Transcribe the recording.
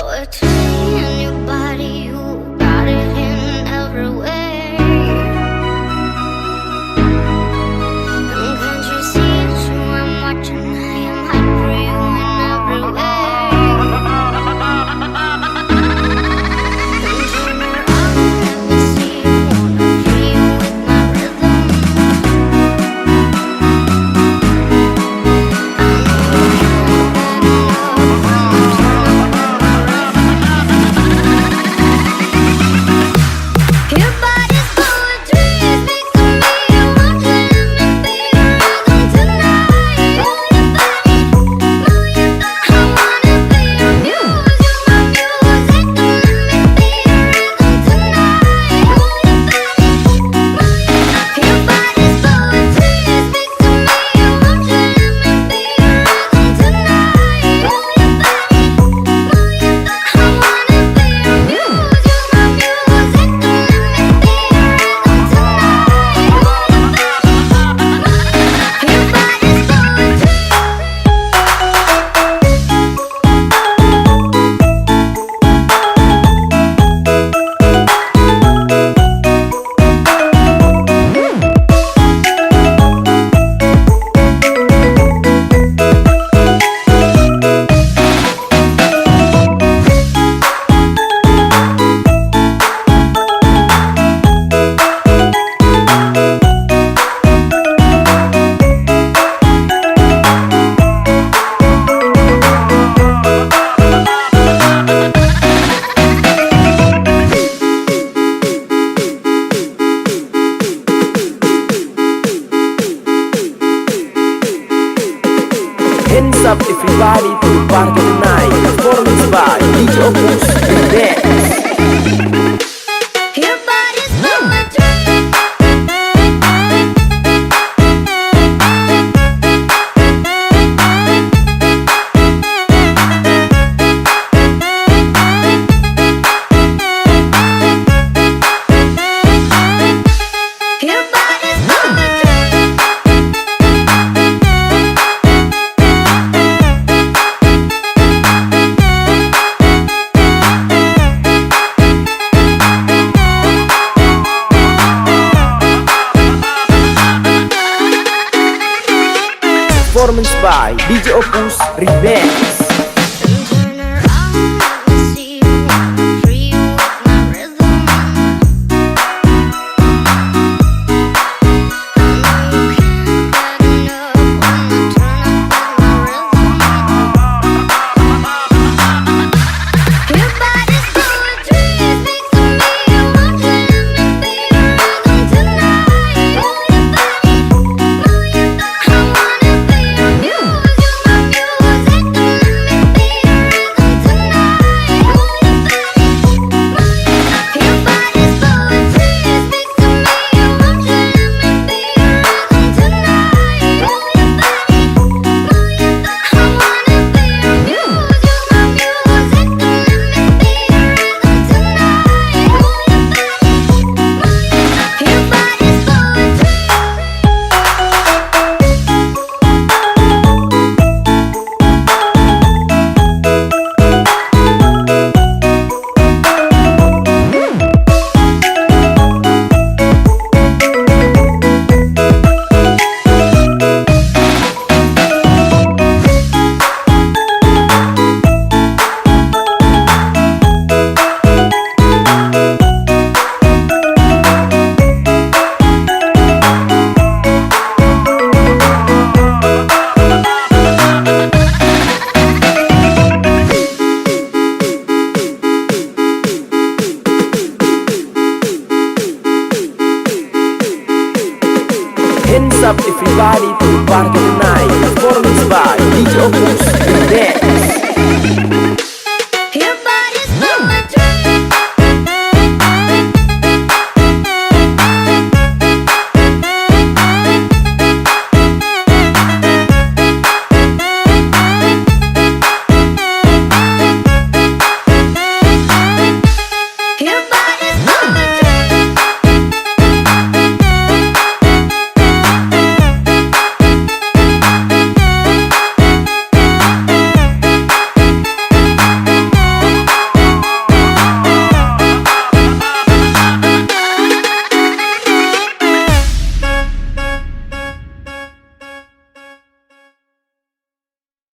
Poetry in your body, you got it in everywhere. And can't you see it's true? I'm watching, I am hot for you in everywhere. And you know I'll never see you, wanna free you with my rhythm. Your body's poetry, it speaks to me. I want you to let me be your rhythm tonight. Move your body, move your body. I wanna be your muse, you're my music. Don't let me be your rhythm tonight. Move your body, move your body. Your body's poetry, it speaks to me. I want you to let me be your rhythm tonight. Move your body, move your body. I wanna be your muse, you're my music. Don't let me be your rhythm tonight. Move your body, move your body. Hands up everybody to the party tonight. Performance by DJ Opus Rindang. Your body's poetry. Your body's poetry. Performance by DJ Opus Rindang.